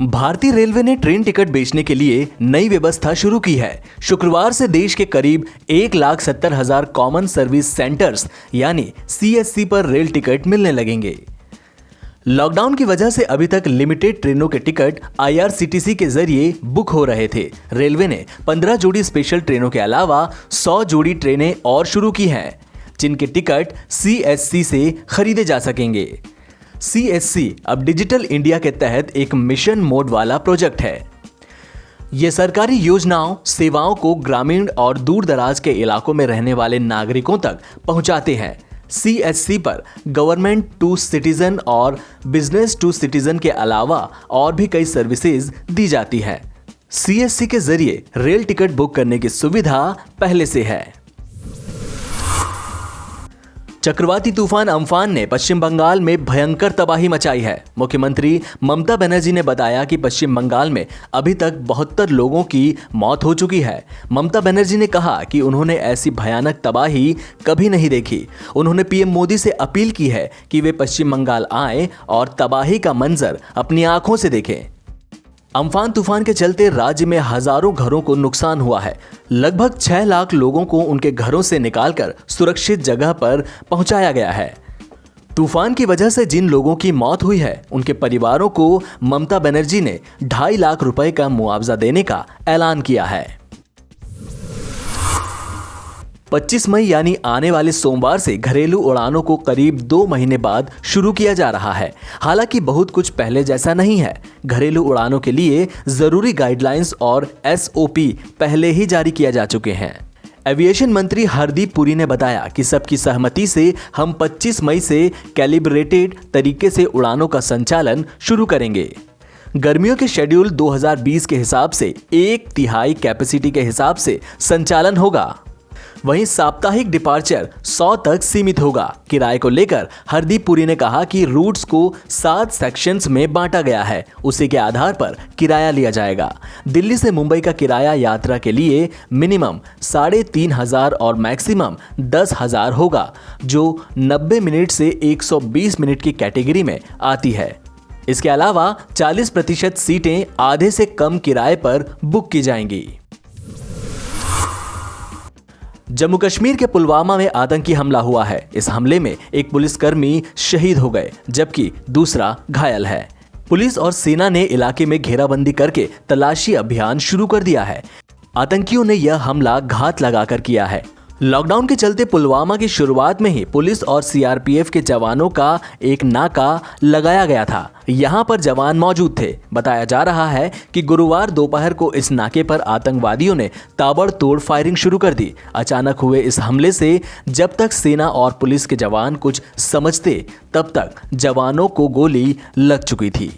भारतीय रेलवे ने train ticket बेचने के लिए नई व्यवस्था शुरू की है। शुक्रवार से देश के करीब 1,70,000 कॉमन सर्विस सेंटर्स यानी CSC पर रेल टिकट मिलने लगेंगे। लॉकडाउन की वजह से अभी तक लिमिटेड ट्रेनों के टिकट IRCTC के जरिए बुक हो रहे थे। रेलवे ने 15 जोड़ी स्पेशल ट्रेनों के अलावा 100 जोड़ी ट्रेनें और शुरू की हैं, जिनके टिकट CSC से खरीदे जा सकेंगे। CSC अब डिजिटल इंडिया के तहत एक मिशन मोड वाला प्रोजेक्ट है। ये सरकारी योजनाओं, सेवाओं को ग्रामीण और दूर दराज के इलाकों में रहने वाले नागरिकों तक पहुंचाते हैं। CSC पर गवर्नमेंट टू सिटीजन और बिजनेस टू सिटीजन के अलावा और भी कई सर्विसेज दी जाती है। CSC के जरिए रेल टिकट बुक करने की सुविधा पहले से है। चक्रवाती तूफान अम्फान ने पश्चिम बंगाल में भयंकर तबाही मचाई है। मुख्यमंत्री ममता बनर्जी ने बताया कि पश्चिम बंगाल में अभी तक 72 लोगों की मौत हो चुकी है। ममता बनर्जी ने कहा कि उन्होंने ऐसी भयानक तबाही कभी नहीं देखी। उन्होंने PM मोदी से अपील की है कि वे पश्चिम बंगाल आएं और तबाही का मंजर अपनी आंखों से देखें। अम्फान तूफान के चलते राज्य में हजारों घरों को नुकसान हुआ है। लगभग 6 लाख लोगों को उनके घरों से निकालकर सुरक्षित जगह पर पहुंचाया गया है। तूफान की वजह से जिन लोगों की मौत हुई है, उनके परिवारों को ममता बनर्जी ने 2.5 लाख रुपए का मुआवजा देने का ऐलान किया है। 25 मई यानी आने वाले सोमवार से घरेलू उड़ानों को करीब 2 महीने बाद शुरू किया जा रहा है। हालांकि बहुत कुछ पहले जैसा नहीं है। घरेलू उड़ानों के लिए जरूरी गाइडलाइंस और SOP पहले ही जारी किया जा चुके हैं। एविएशन मंत्री हरदीप पुरी ने बताया कि सबकी सहमति से हम 25 मई से कैलिब्रेटेड तरीके से उड़ानों का संचालन शुरू करेंगे। गर्मियों के शेड्यूल 2020 के हिसाब से 1/3 कैपेसिटी के हिसाब से संचालन होगा। वहीं साप्ताहिक डिपार्चर 100 तक सीमित होगा। किराए को लेकर हरदीप पुरी ने कहा कि रूट्स को 7 सेक्शंस में बांटा गया है, उसी के आधार पर किराया लिया जाएगा। दिल्ली से मुंबई का किराया यात्रा के लिए मिनिमम 3,500 और मैक्सिमम 10,000 होगा, जो 90 मिनट से 120 मिनट की कैटेगरी में आती है। इसके अलावा 40% सीटें आधे से कम किराए पर बुक की जाएंगी। जम्मू कश्मीर के पुलवामा में आतंकी हमला हुआ है। इस हमले में एक पुलिसकर्मी शहीद हो गए, जबकि दूसरा घायल है। पुलिस और सेना ने इलाके में घेराबंदी करके तलाशी अभियान शुरू कर दिया है। आतंकियों ने यह हमला घात लगाकर किया है। लॉकडाउन के चलते पुलवामा की शुरुआत में ही पुलिस और CRPF के जवानों का एक नाका लगाया गया था। यहां पर जवान मौजूद थे। बताया जा रहा है कि गुरुवार दोपहर को इस नाके पर आतंकवादियों ने ताबड़तोड़ फायरिंग शुरू कर दी। अचानक हुए इस हमले से जब तक सेना और पुलिस के जवान कुछ समझते, तब तक जवानों को गोली लग चुकी थी।